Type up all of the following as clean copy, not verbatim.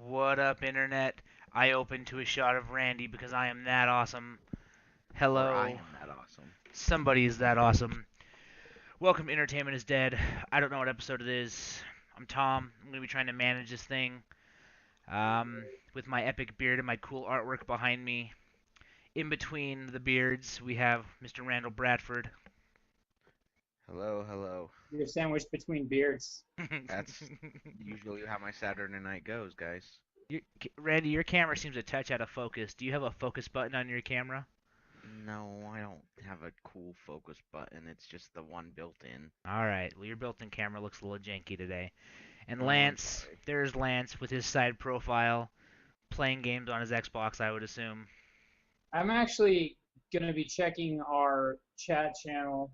What up, Internet? I open to a shot of Randy because I am that awesome. Or I Hello. am that awesome. Somebody is that awesome. Welcome to Entertainment is Dead. I don't know what episode it is. I'm Tom. I'm going to be trying to manage this thing with my epic beard and my cool artwork behind me. In between the beards, we have Mr. Randall Bradford. Hello, hello. You're sandwiched between beards. That's usually how my Saturday night goes, guys. Your, Randy, your camera seems a touch out of focus. Do you have a focus button on your camera? No, I don't have a cool focus button. It's just the one built in. Alright, well, your built in camera looks a little janky today. And Oh, I'm Lance, sorry. there's Lance with his side profile, playing games on his Xbox, I would assume. I'm actually gonna be checking our chat channel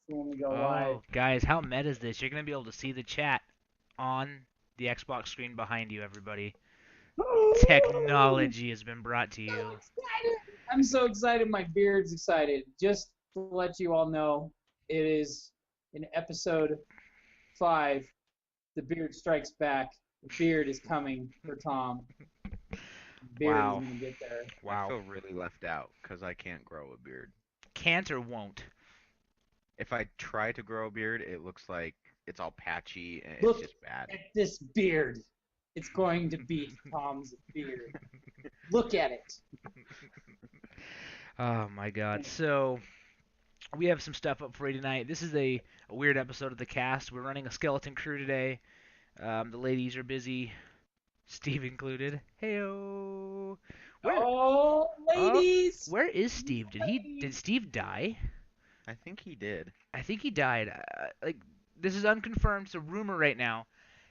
when we go live. Oh, guys, how meta is this? You're going to be able to see the chat on the Xbox screen behind you, everybody. Ooh, Technology has been brought to so you. excited! I'm so excited. My beard's excited. Just to let you all know, it is in episode 5. The beard strikes back. The beard is coming for Tom. The beard is Wow. gonna get there. I Wow. feel really left out because I can't grow a beard. Can't or won't? If I try to grow a beard, it looks like it's all patchy and it's Look just bad. at this beard. It's going to be Tom's beard. Look at it. Oh, my God. So, we have some stuff up for you tonight. This is a weird episode of the cast. We're running a skeleton crew today. The ladies are busy, Steve included. Heyo. Where Oh, uh ladies! where is Steve? Did Ladies! Steve die? I think he did. I think he died. Like this is unconfirmed. It's a rumor right now.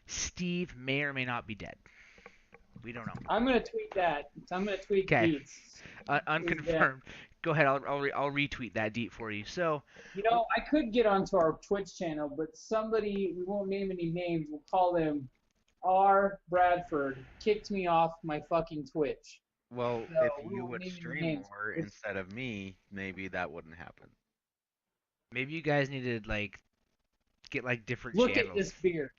Steve may or may not be dead. We don't know. I'm gonna tweet that. I'm gonna tweet Okay, Deets. Is that unconfirmed. Go ahead. I'll retweet that deep for you. So I could get onto our Twitch channel, but somebody, we won't name any names, we'll call them R. Bradford, kicked me off my fucking Twitch. Well, So if we you won't would name any stream names. more instead of me, maybe that wouldn't happen. maybe you guys need to like get like different Look at channels. this beard.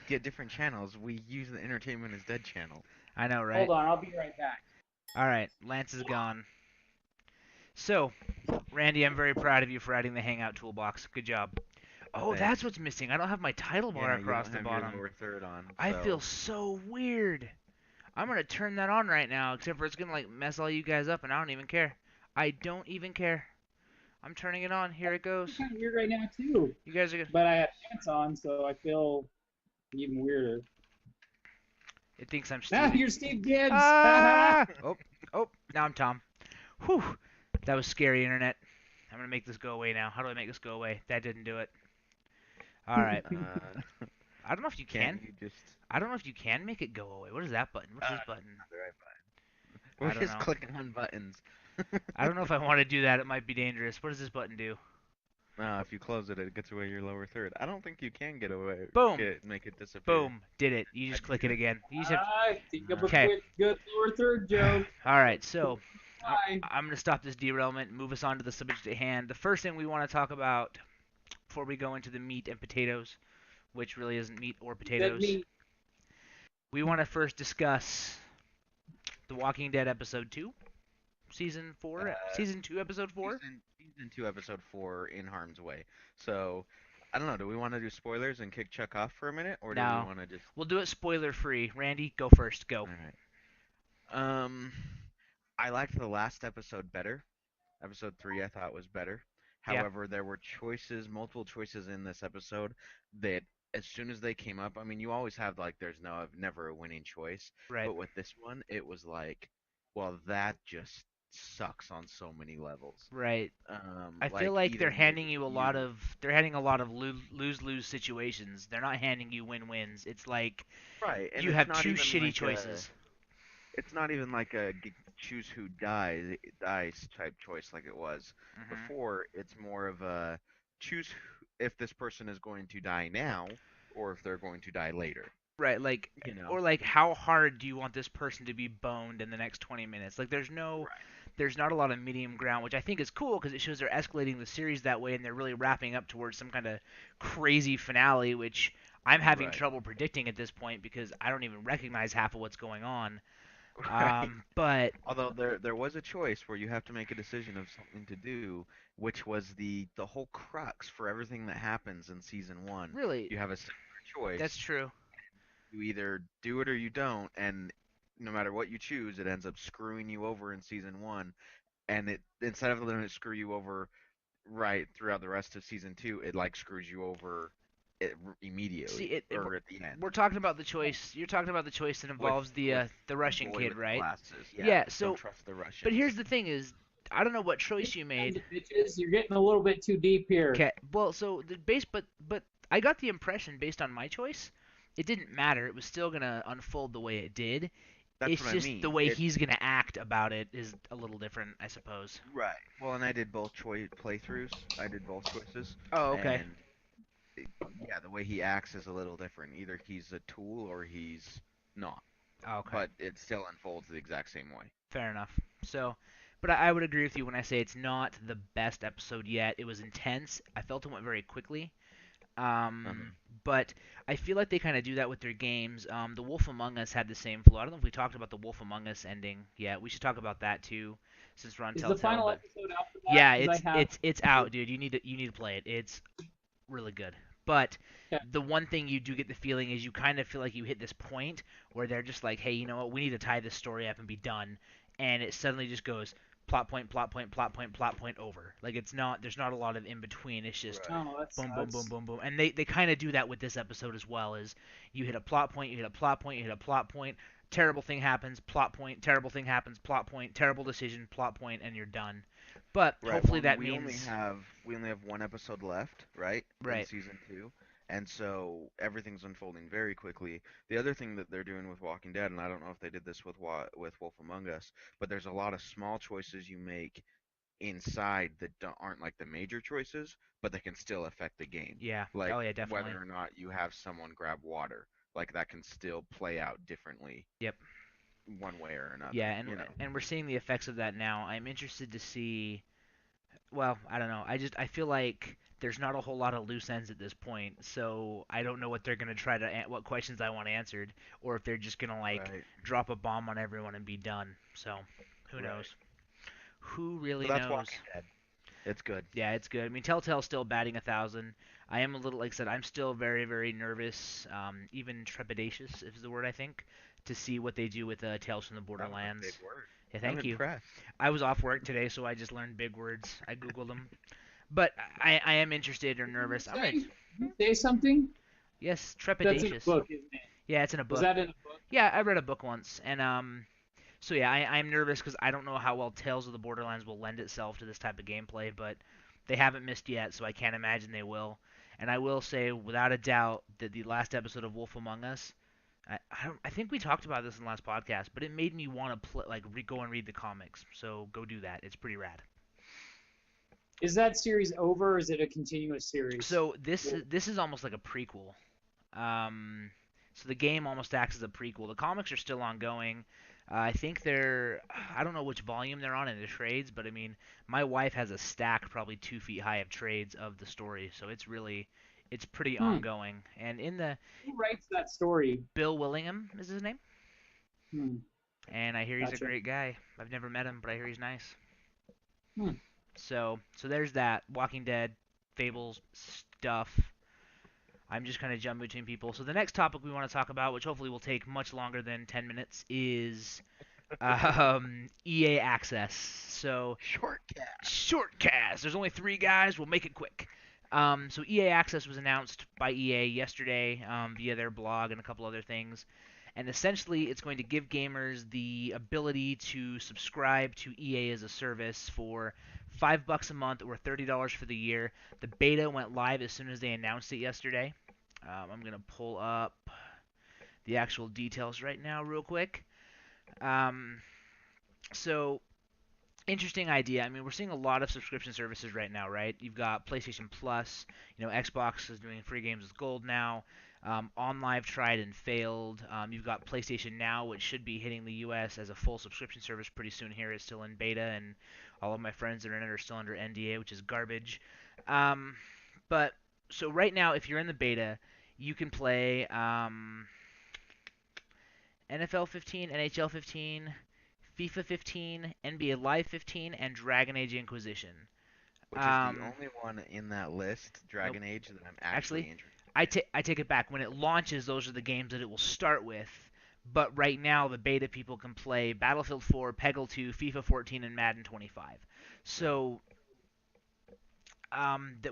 Get different channels. We use the Entertainment is Dead channel. I know, right? Hold on, I'll be right back. All right, Lance is gone. So, Randy, I'm very proud of you for adding the Hangout toolbox. Good job. Oh, that's Thanks. what's missing. I don't have my title bar Yeah, you across don't the have your bottom. lower third on, I feel so so weird. I'm gonna turn that on right now, except for it's gonna like mess all you guys up, and I don't even care. I don't even care. I'm turning it on. Here it I'm goes. kind of weird right now too, You guys are gonna. but I have pants on, so I feel even weirder. It thinks I'm Now Steve. you're Steve Gibbs. Ah! Oh, oh. Now I'm Tom. Whew. That was scary, internet. I'm gonna make this go away now. How do I make this go away? That didn't do it. All right. I don't know if you can't can. you just I don't know if you can make it go away. What is that button? What's this button? the right button? I We're don't just know. clicking on buttons. I don't know if I want to do that. It might be dangerous. What does this button do? No, if you close it, it gets away your lower third. I don't think you can get away, Boom. make it disappear. Boom. Did it. You I just click think it it. again. You just have. I think of a Okay. quick, good lower third joke. All right. So Bye. I'm going to stop this derailment and move us on to the subject at hand. The first thing we want to talk about before we go into the meat and potatoes, which really isn't meat or He said potatoes, me. we want to first discuss The Walking Dead episode 2, season 4, Uh, season 2 episode 4. season 2, episode 4, In Harm's Way. So, I don't know. Do we want to do spoilers and kick Chuck off for a minute, or do we Now, want to just? we'll do it spoiler free. Randy, go first. Go. All right. Um, I liked the last episode better. Episode 3 I thought was better. Yeah. However, there were choices, multiple choices in this episode that as soon as they came up, I mean, you always have like there's never a winning choice, Right. but with this one, it was like, well, that just sucks on so many levels. Right. I feel Like like either they're handing a lot of lose-lose situations. They're not handing you win-wins. It's like right, and you it's have not two even shitty like a choices. it's not even like a choose who dies type choice like it was Hmm. before. It's more of a choose if this person is going to die now or if they're going to die later. Right, like You know? or like how hard do you want this person to be boned in the next 20 minutes? Like Right. there's not a lot of medium ground, which I think is cool because it shows they're escalating the series that way and they're really wrapping up towards some kind of crazy finale, which I'm having Right. trouble predicting at this point because I don't even recognize half of what's going on. Right. But Although there was a choice where you have to make a decision of something to do, which was the whole crux for everything that happens in season one. really, You have a singular that's choice. true. You either do it or you don't, and no matter what you choose, it ends up screwing you over in season one. And it instead of letting it screw you over right throughout the rest of season two, it like screws you over See, immediately or at the end we're talking about the choice. You're talking about the choice that with involves with the the Russian boy kid, with the right? glasses. Yeah, Yeah. don't So, trust the but Russians. here's the thing: is I don't know what choice you Sons made. of bitches, you're getting a little bit too deep here. Okay. Well, so the base, but I got the impression based on my choice, it didn't matter. It was still gonna unfold the way it did. That's It's what I just the mean. way It he's gonna act about it is a little different, I suppose. right. Well, and I did both choice playthroughs. I did both choices, Oh, okay. and yeah, the way he acts is a little different. Either he's a tool or he's not. Okay. But it still unfolds the exact same way. Fair enough. So, but I would agree with you when I say it's not the best episode yet. It was intense. I felt it went very quickly. Uh-huh. Um, but I feel like they kind of do that with their games. The Wolf Among Us had the same flaw. I don't know if we talked about the Wolf Among Us ending yet. We should talk about that too, since we're on Is the Telltale. final But episode out for that? yeah, Because I have. it's out, dude. You need to play it. It's really good. But Okay. the one thing you do get the feeling is you kind of feel like you hit this point where they're just like, hey, you know what? We need to tie this story up and be done. And it suddenly just goes plot point, plot point, plot point, plot point over. Like it's not there's not a lot of in between. It's just Right. Oh, that boom, boom, boom, sucks. boom, boom. And they kind of do that with this episode as well. Is you hit a plot point, you hit a plot point, you hit a plot point. Terrible thing happens, plot point. Terrible thing happens, plot point. Terrible decision, plot point, and you're done. But Right. hopefully Well, that means we only have one episode left, right, in right. season two, and so everything's unfolding very quickly. The other thing that they're doing with Walking Dead, and I don't know if they did this with with Wolf Among Us, but there's a lot of small choices you make inside that aren't like the major choices, but that can still affect the game. Yeah. Like Oh yeah, whether definitely. or not you have someone grab water, like that can still play out differently Yep. one way or Yeah, another, you know. and we're seeing the effects of that now. I'm interested to see. Well, I don't know. I feel like there's not a whole lot of loose ends at this point, so I don't know what they're gonna try to what questions I want answered, or if they're just gonna like Right. drop a bomb on everyone and be done. So who Right. knows? Who So really that's Walking knows? Dead. It's good. Yeah, it's good. I mean, Telltale's still batting 1,000. I am a little, like I said, I'm still very, very nervous, even trepidatious is the word I think, to see what they do with Tales from the That was a big Borderlands. word. Yeah, I'm thank you. impressed. I was off work today, so I just learned big words. I googled them, but I am interested or What did you nervous. I'm gonna say? Did you say something? yes, That's in a trepidatious. book, isn't it? Yeah, it's in a Was book. that in a book? Yeah, I read a book once, and so yeah, I'm nervous because I don't know how well Tales of the Borderlands will lend itself to this type of gameplay, but they haven't missed yet, so I can't imagine they will. And I will say, without a doubt, that the last episode of Wolf Among Us, I think we talked about this in the last podcast, but it made me want to go and read the comics. So go do that. It's pretty rad. Is that series over, or is it a continuous series? So this is almost like a prequel. Um, so the game almost acts as a prequel. The comics are still ongoing. I think they're I don't know which volume they're on in the trades, but I mean my wife has a stack probably 2 feet high of trades of the story, so it's pretty Hmm. ongoing. And in the Who writes that story? Bill Willingham is his name, Hmm. and I hear he's a Gotcha. great guy. I've never met him, but I hear he's nice. Hmm. So there's that Walking Dead, Fables stuff. I'm just kind of jumping between people. So the next topic we want to talk about, which hopefully will take much longer than 10 minutes, is EA Access. So Shortcast. shortcast. There's only 3 guys. We'll make it quick. So EA Access was announced by EA yesterday via their blog and a couple other things. And essentially, it's going to give gamers the ability to subscribe to EA as a service for $5 a month or $30 for the year. The beta went live as soon as they announced it yesterday. I'm gonna pull up the actual details right now, real quick. Um, so Interesting idea. I mean, we're seeing a lot of subscription services right now, right? You've got PlayStation Plus. Xbox is doing free games with Gold now. OnLive tried and failed. You've got PlayStation Now, which should be hitting the U.S. as a full subscription service pretty soon. Here is still in beta, and all of my friends that are in it are still under NDA, which is garbage. Um, but so right now, if you're in the beta, you can play NFL 15, NHL 15, FIFA 15, NBA Live 15, and Dragon Age Inquisition. Which is the Um, only one in that list, nope. Dragon Age, that I'm Actually, actually interested in. I take it back. When it launches, those are the games that it will start with. But right now, the beta people can play Battlefield 4, Peggle 2, FIFA 14, and Madden 25. Right. So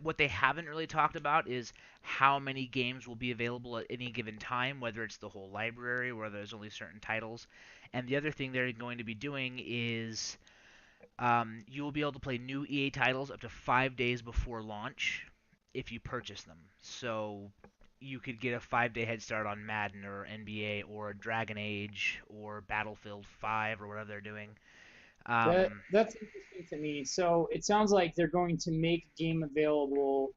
what they haven't really talked about is how many games will be available at any given time, whether it's the whole library or whether there's only certain titles. And the other thing they're going to be doing is you will be able to play new EA titles up to 5 days before launch if you purchase them. So you could get a 5 day head start on Madden or NBA or Dragon Age or Battlefield 5 or whatever they're doing. Um, That's interesting to me. So it sounds like they're going to make a game available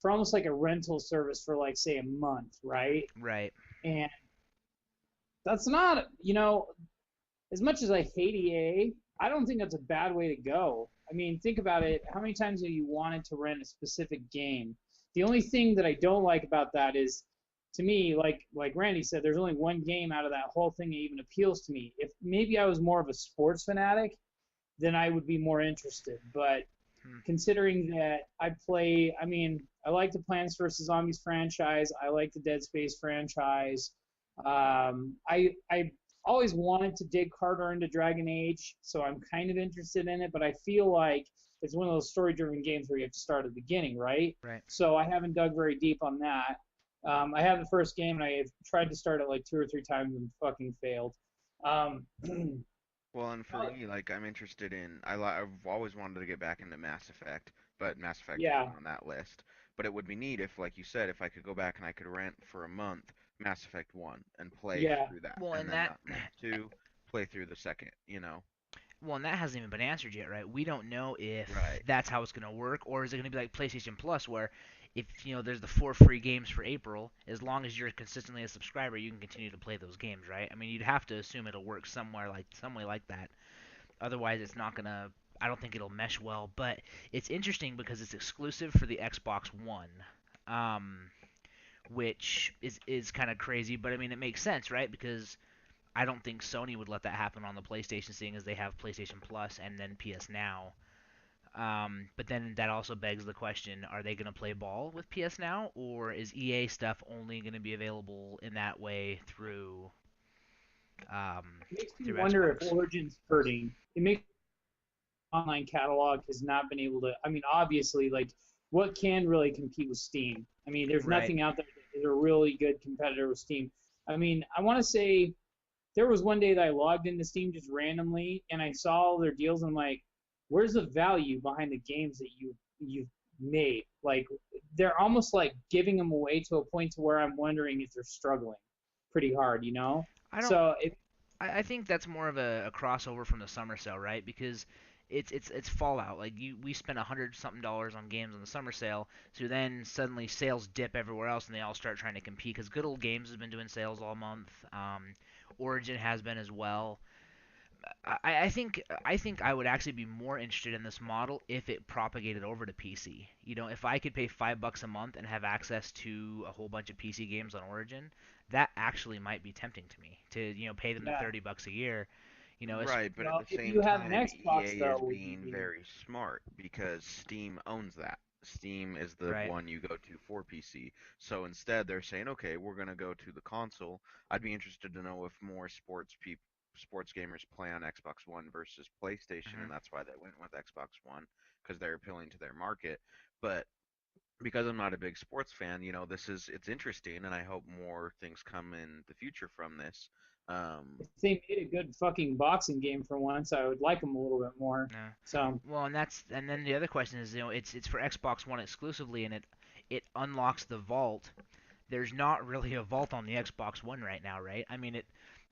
for almost like a rental service for like say a month, right? right, And that's not, as much as I hate EA, I don't think that's a bad way to go. I mean, think about it. How many times have you wanted to rent a specific game? The only thing that I don't like about that is, to me, like Randy said, there's only one game out of that whole thing that even appeals to me. If maybe I was more of a sports fanatic, then I would be more interested. But hmm, considering that I mean, I like the Plants vs Zombies franchise. I like the Dead Space franchise. I always wanted to dig harder into Dragon Age, so I'm kind of interested in it. But I feel like it's one of those story-driven games where you have to start at the beginning, right? right. So I haven't dug very deep on that. I have the first game, and I have tried to start it like two or three times and fucking failed. Um, Well, and for me, like I'm interested in I've always wanted to get back into Mass Effect, but Mass Effect isn't yeah, on that list. But it would be neat if, like you said, if I could go back and I could rent for a month Mass Effect 1 and play yeah. through that, Well, and and then that month 2 play through the second, Well, and that hasn't even been answered yet, right? We don't know if Right. that's how it's going to work, or is it going to be like PlayStation Plus, where if there's the 4 free games for April, as long as you're consistently a subscriber, you can continue to play those games, right? I mean, you'd have to assume it'll work somewhere like some way like that. Otherwise, it's not gonna. I don't think it'll mesh well. But it's interesting because it's exclusive for the Xbox One, um, which is kind of crazy. But I mean, it makes sense, right? Because I don't think Sony would let that happen on the PlayStation, seeing as they have PlayStation Plus and then PS Now. But then that also begs the question: are they going to play ball with PS Now, or is EA stuff only going to be available in that way um, Makes me through wonder if Xbox? Origin's hurting. It makes online catalog has not been able to. I mean, obviously, like what can really compete with Steam? I mean, there's Right. nothing out there that is a really good competitor with Steam. I mean, I want to say there was one day that I logged into Steam just randomly and I saw all their deals and I'm like, where's the value behind the games that you've made? Like they're almost like giving them away to a point to where I'm wondering if they're struggling pretty hard, you know? I don't. So it, I think that's more of a crossover from the summer sale, right? Because it's Fallout. Like we spent 100 something dollars on games on the summer sale, so then suddenly sales dip everywhere else, and they all start trying to compete. Because Good Old Games has been doing sales all month. Origin has been as well. I think I would actually be more interested in this model if it propagated over to PC. If I could pay $5 a month and have access to a whole bunch of PC games on Origin, that actually might be tempting to me to pay them the yeah. $30 a year. It's Right, but at Well, the if same you have an time, Xbox EA though, is would you being be very smart because Steam owns that. Steam is the right. one you go to for PC. So instead, they're saying, okay, we're going to go to the console. I'd be interested to know if more sports gamers play on Xbox One versus PlayStation, and Hmm. that's why they went with Xbox One because they're appealing to their market. But because I'm not a big sports fan, it's interesting, and I hope more things come in the future from this. Um, if they made a good fucking boxing game for once, I would like them a little bit more. Yeah. So Well, and then the other question is, it's for Xbox One exclusively, and it unlocks the vault. There's not really a vault on the Xbox One right now, right? I mean,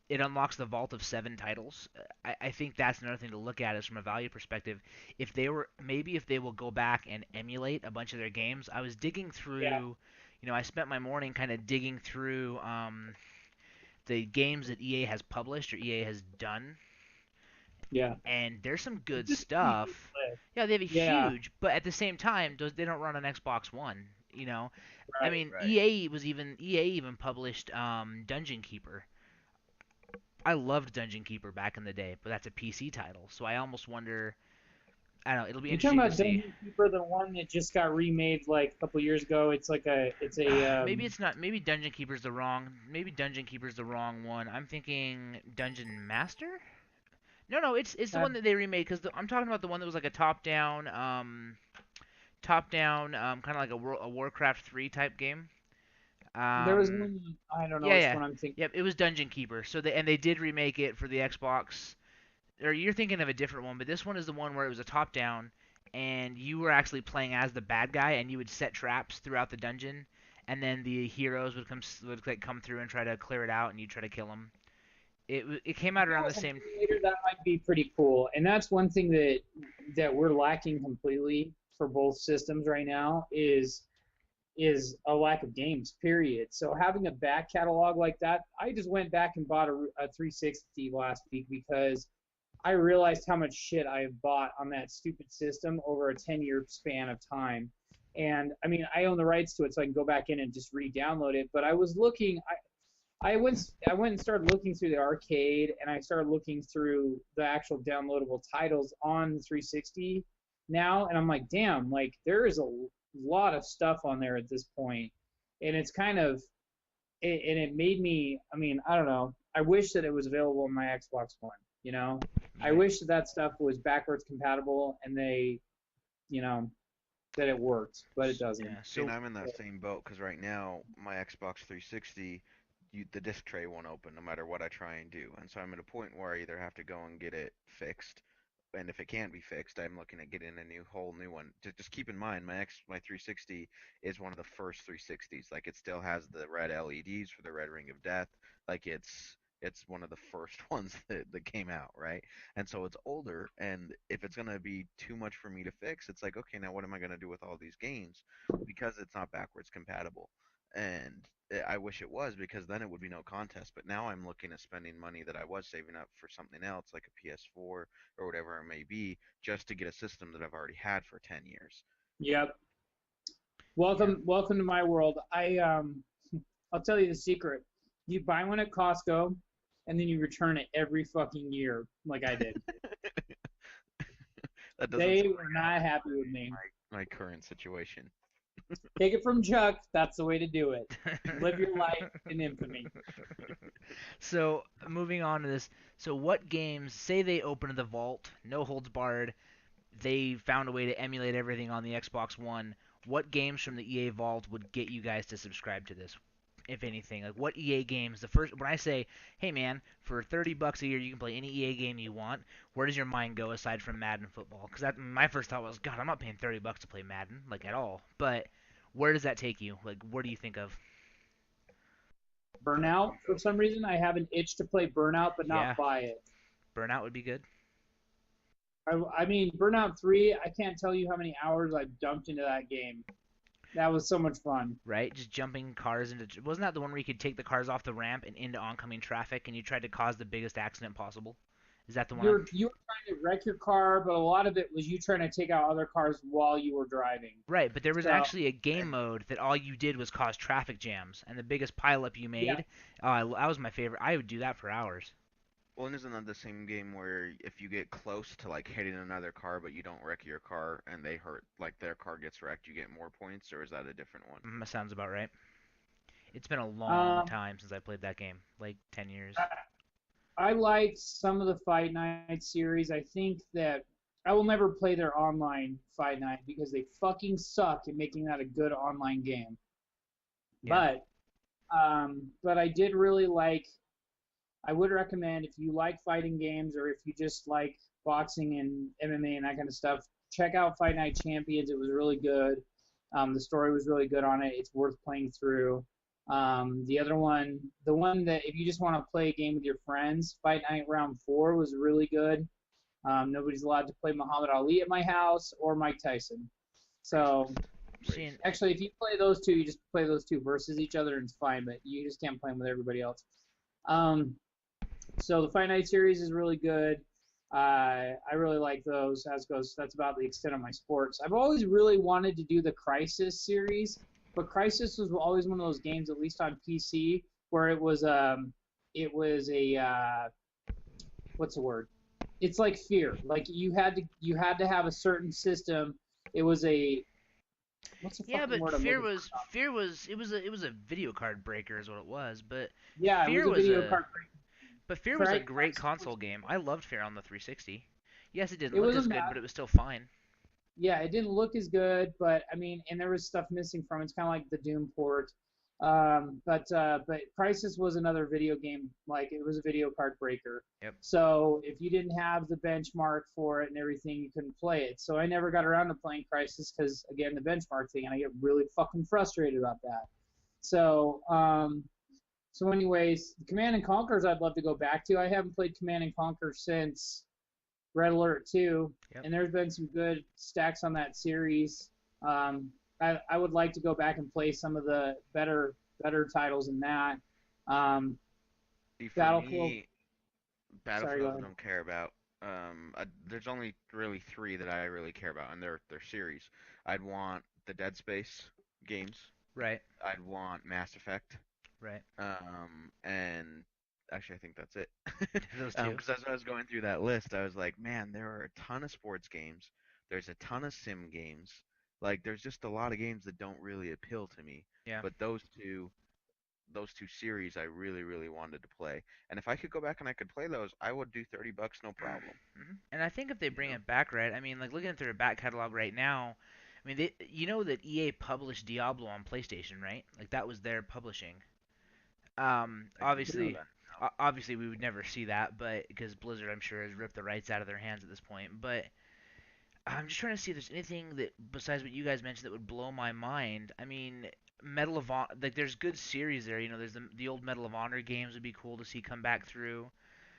it unlocks the vault of 7 titles. I think that's another thing to look at is from a value perspective. If they were maybe if they will go back and emulate a bunch of their games. I was digging Yeah, through, I spent my morning kind of digging through the games that EA has published or EA has done, yeah. and there's some good It's just a pretty good stuff. list. Yeah, they have a Yeah, huge, but at the same time, they don't run on Xbox One. I right. mean, Right. EA even published Dungeon Keeper. I loved Dungeon Keeper back in the day, but that's a PC title, so I almost wonder. I don't know. It'll be You talking interesting to about see. Dungeon Keeper, the one that just got remade like a couple years ago? It's like it's a Maybe it's not. Maybe Dungeon Keeper's the wrong. Maybe Dungeon Keeper's the wrong one. I'm thinking Dungeon Master. No, no, it's the uh, one that they remade because I'm talking about the one that was like a top down, kind of like a Warcraft 3 type game. there was Um, one. I don't know yeah, which yeah, one I'm thinking. yep. It was Dungeon Keeper. So they did remake it for the Xbox. Or you're thinking of a different one, but this one is the one where it was a top down, and you were actually playing as the bad guy, and you would set traps throughout the dungeon, and then the heroes would like come through and try to clear it out, and you try to kill them. It came If out that around the was an same. emulator, that might be pretty cool. And that's one thing that we're lacking completely for both systems right now is a lack of games. Period. So having a back catalog like that, I just went back and bought a 360 last week because I realized how much shit I have bought on that stupid system over a 10-year span of time. And I mean, I own the rights to it, so I can go back in and just re-download it. But I was looking, I went and started looking through the arcade, and I started looking through the actual downloadable titles on the 360 now, and I'm like, damn, like there is a lot of stuff on there at this point, and it's kind of and it made me. I mean, I don't know. I wish that it was available on my Xbox One. You know, I Yeah, wish that that stuff was backwards compatible and you know, that it worked, but it doesn't. yeah. See, and So I'm in that same boat because right now my Xbox 360, the disc tray won't open no matter what I try and do, and so I'm at a point where I either have to go and get it fixed, and if it can't be fixed, I'm looking at getting a whole new one. Just keep in mind, my 360 is one of the first 360s. Like it still has the red LEDs for the red ring of death. Like it's one of the first ones that came out, right? And so it's older, and if it's gonna be too much for me to fix, it's like, okay, now what am I gonna do with all these games? Because it's not backwards compatible. And I wish it was because then it would be no contest. But now I'm looking at spending money that I was saving up for something else, like a PS4 or whatever it may be, just to get a system that I've already had for 10 years. Yep. yeah, Welcome to my world. I'll tell you the secret. You buy one at Costco, and then you return it every fucking year, like I did. That doesn't They sound were not happy with me. like my current situation. Take it from Chuck. That's the way to do it. Live your life in infamy. so moving on to this. So what games? Say they open the vault, no holds barred. They found a way to emulate everything on the Xbox One. What games from the EA Vault would get you guys to subscribe to this, if anything? Like what EA games? The first when I say, "Hey man, for $30 a year you can play any EA game you want," where does your mind go aside from Madden football? Because that my first thought was, God, I'm not paying $30 to play Madden, like at all. But where does that take you? Like, where do you think of? Burnout, for some reason, I have an itch to play Burnout, but not Yeah, buy it. Burnout would be good, I mean, Burnout 3, I can't tell you how many hours I've dumped into that game. That was so much fun. right? Just jumping cars into. Wasn't that the one where you could take the cars off the ramp and into oncoming traffic, and you tried to cause the biggest accident possible? Is that the one? You were trying to wreck your car, but a lot of it was you trying to take out other cars while you were driving. Right, but there was So, actually a game And mode that all you did was cause traffic jams, and the biggest pileup you yeah, made, that was my favorite. I would do that for hours. well, and isn't that the same game where if you get close to like hitting another car but you don't wreck your car and they hurt, like their car gets wrecked, you get more points, or is that a different one? That sounds about right. It's been a long um, time since I played that game, like 10 years. I liked some of the Fight Night series. I think that I will never play their online Fight Night because they fucking suck at making that a good online game. Yeah, But I did really like. I would recommend if you like fighting games or if you just like boxing and MMA and that kind of stuff, check out Fight Night Champions. It was really good. The story was really good on it. It's worth playing through. The other one, the one that if you just want to play a game with your friends, Fight Night Round 4 was really good. Nobody's allowed to play Muhammad Ali at my house or Mike Tyson. So Racist. Seeing, Racist. actually, if you play those two, you just play those two versus each other and it's fine, but you just can't play them with everybody else. Um, so the Fight Night series is really good. I really like those. As goes, that's about the extent of my sports. I've always really wanted to do the Crisis series, but Crisis was always one of those games, at least on PC, where it was a what's the word? It's like Fear. Like you had to have a certain system. It was a what's the yeah, fucking but word I'm looking for? it was a video card breaker is what it was. Yeah, it was Fear a was video a card. but Fear was a great Crisis was console game. I loved Fear on the 360. Yes, it didn't it look as wasn't good, bad. but it was still fine. Yeah, it didn't look as good, but I mean, and there was stuff missing from it. It's kind of like the Doom port. But Crisis was another video game. Like it was a video card breaker. Yep. So if you didn't have the benchmark for it and everything, you couldn't play it. So I never got around to playing Crisis because again the benchmark thing, and I get really fucking frustrated about that. So so anyways, Command and Conquer's I'd love to go back to. I haven't played Command and Conquer since Red Alert 2, Yep. and there's been some good stacks on that series. I would like to go back and play some of the better titles in that. Um, See, for Battlefield. me, Sorry, go Battlefield I ahead. don't care about. There's only really three that I really care about, and they're series. I'd want the Dead Space games. Right. I'd want Mass Effect. Right. And actually, I think that's it. Those two. Because as I was going through that list, I was like, man, there are a ton of sports games. There's a ton of sim games. Like, there's just a lot of games that don't really appeal to me. Yeah. But those two series, I really, really wanted to play. And if I could go back and I could play those, I would do $30, no problem. And I think if they You bring know? it back right, I mean, like looking at their back catalog right now, I mean, you know that EA published Diablo on PlayStation, right? Like that was their publishing. I didn't know Obviously, that. obviously we would never see that, but because Blizzard, I'm sure, has ripped the rights out of their hands at this point. But I'm just trying to see if there's anything that besides what you guys mentioned that would blow my mind. I mean, Medal of Honor, like there's good series there. You know, there's the old Medal of Honor games would be cool to see come back through.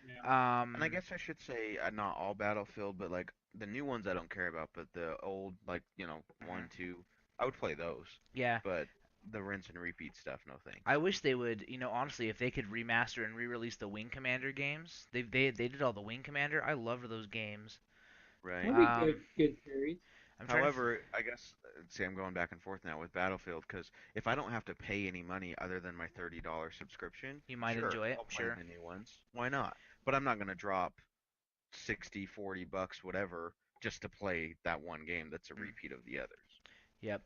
Yeah. And I Um, guess I should say not all Battlefield, but like the new ones I don't care about, but the old like mhm. one, two, I would play those. Yeah, But the rinse and repeat stuff, no thanks. I wish they would. You know, honestly, if they could remaster and re-release the Wing Commander games, they did all the Wing Commander. I loved those games. Right. That'd be good. Um, Good series. I'm trying to. However, I guess see I'm going back and forth now with Battlefield because if I don't have to pay any money other than my $30 subscription, You might sure, enjoy it, I'll play sure. the new ones. Why not? But I'm not gonna drop 60, $40, whatever, just to play that one game that's a Mm, repeat of the others. yep.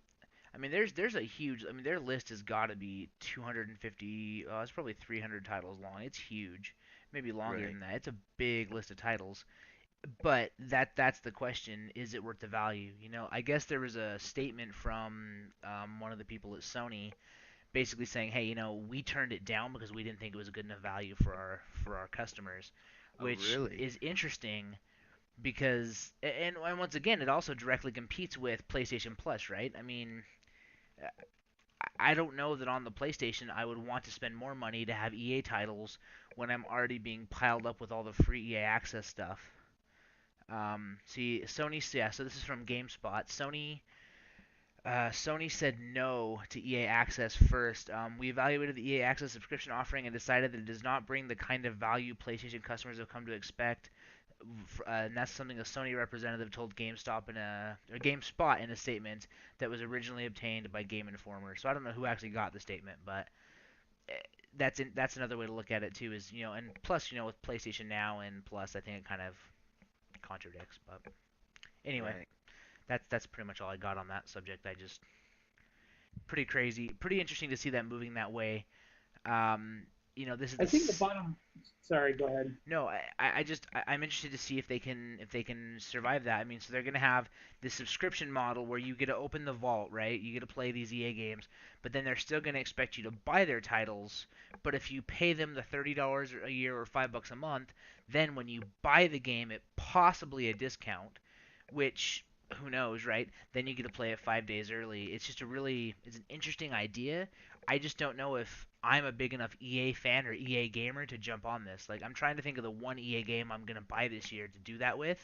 I mean, there's a huge. I mean, their list has got to be 250. It's probably 300 titles long. It's huge. Maybe longer Right. than that. It's a big list of titles. But that's the question. Is it worth the value? You know, I guess there was a statement from one of the people at Sony basically saying, hey, you know, we turned it down because we didn't think it was a good enough value for our customers, Oh, which really? is interesting because and once again, it also directly competes with PlayStation Plus, right? I mean, I don't know that on the PlayStation I would want to spend more money to have EA titles when I'm already being piled up with all the free EA access stuff. See, yeah, so this is from GameSpot. Sony said no to EA Access first. We evaluated the EA Access subscription offering and decided that it does not bring the kind of value PlayStation customers have come to expect. And that's something a Sony representative told GameSpot in a statement that was originally obtained by Game Informer. So I don't know who actually got the statement, but eh, that's another way to look at it too. Is and plus with PlayStation Now and Plus, I think it kind of contradicts. But anyway, Right. that's pretty much all I got on that subject. I just pretty crazy, pretty interesting to see that moving that way. Um, this is I think the this. bottom. Sorry, go ahead. No, I'm interested to see if they can survive that. I mean, so they're gonna have this subscription model where you get to open the vault, right? You get to play these EA games, but then they're still gonna expect you to buy their titles. But if you pay them the $30 a year or $5 a month, then when you buy the game at possibly a discount, which who knows, right? Then you get to play it 5 days early. It's an interesting idea. I just don't know if I'm a big enough EA fan or EA gamer to jump on this. Like, I'm trying to think of the one EA game I'm gonna buy this year to do that with.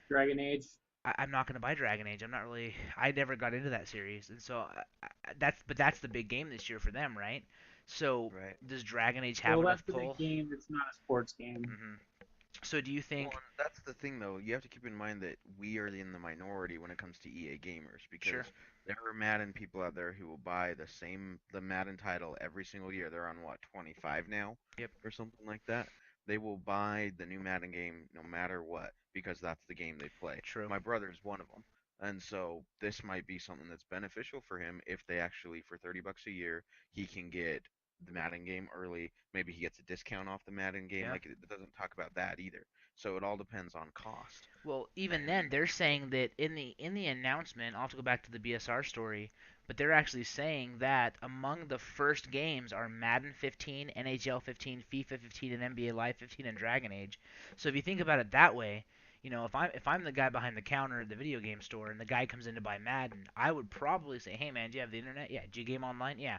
Dragon Age. I'm not gonna buy Dragon Age. I'm not really. I never got into that series, and so that's the big game this year for them, right? So Right. does Dragon Age have Well, enough that's the big pull? game. It's not a sports game. hmm So do you Well, think? and that's the thing, though. You have to keep in mind that we are in the minority when it comes to EA gamers Sure. because there are Madden people out there who will buy the Madden title every single year. They're on what, 25 now Yep. or something like that. They will buy the new Madden game no matter what because that's the game they play. True. My brother's one of them. And so this might be something that's beneficial for him if they actually, for 30 bucks a year, he can get the Madden game early. Maybe he gets a discount off the Madden game. Yeah. Like it doesn't talk about that either. So it all depends on cost. Well, even And then, they're saying that in the announcement, I'll have to go back to the BSR story, but they're actually saying that among the first games are Madden 15, NHL 15, FIFA 15, and NBA Live 15 and Dragon Age. So if you think about it that way, if I'm the guy behind the counter at the video game store and the guy comes in to buy Madden, I would probably say, "Hey man, do you have the internet? Yeah. Do you game online? Yeah.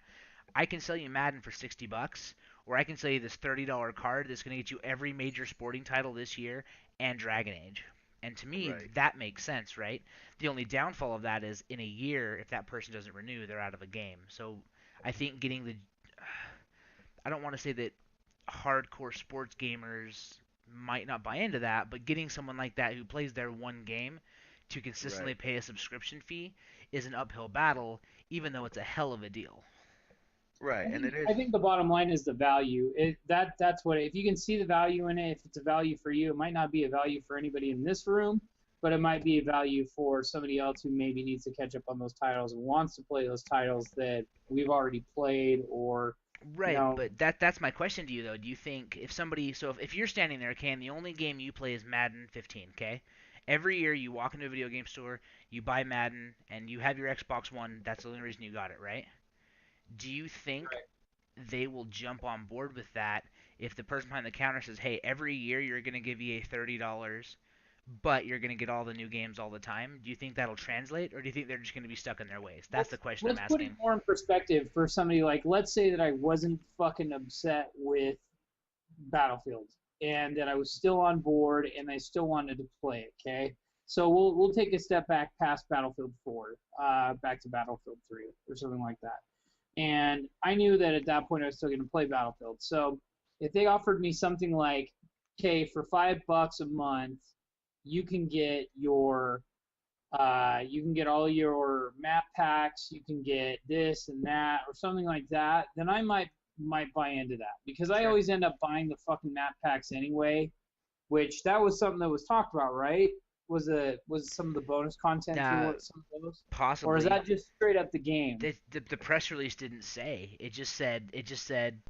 I can sell you Madden for 60 bucks, or I can sell you this $30 card that's going to get you every major sporting title this year and Dragon Age." And to me, right, that makes sense, right? The only downfall of that is in a year, if that person doesn't renew, they're out of a game. So I think getting the. I don't want to say that hardcore sports gamers might not buy into that, but getting someone like that who plays their one game to consistently right, pay a subscription fee is an uphill battle, even though it's a hell of a deal. right. I And think it is. I think the bottom line is the value. That's what if you can see the value in it, if it's a value for you, it might not be a value for anybody in this room, but it might be a value for somebody else who maybe needs to catch up on those titles and wants to play those titles that we've already played or you Right, know, but that's my question to you though. Do you think if somebody if you're standing there, okay, and the only game you play is Madden 15, okay? Every year you walk into a video game store, you buy Madden, and you have your Xbox One, that's the only reason you got it, right? Do you think they will jump on board with that if the person behind the counter says, "Hey, every year you're going to give EA $30, but you're going to get all the new games all the time." Do you think that'll translate, or do you think they're just going to be stuck in their ways? That's the question I'm let's put it asking. more in perspective for somebody like let's say that I wasn't fucking upset with Battlefield and that I was still on board and I still wanted to play it. Okay, so we'll take a step back past Battlefield 4, back to Battlefield 3 or something like that. And I knew that at that point I was still going to play Battlefield. So if they offered me something like, okay, for $5 a month, you can get you can get all your map packs, you can get this and that, or something like that, then I might buy into that because I Sure. always end up buying the fucking map packs anyway. Which that was something that was talked about, right? Was some of the bonus content Uh, through some of those, or is possibly. that just straight up the game? The press release didn't say. It just said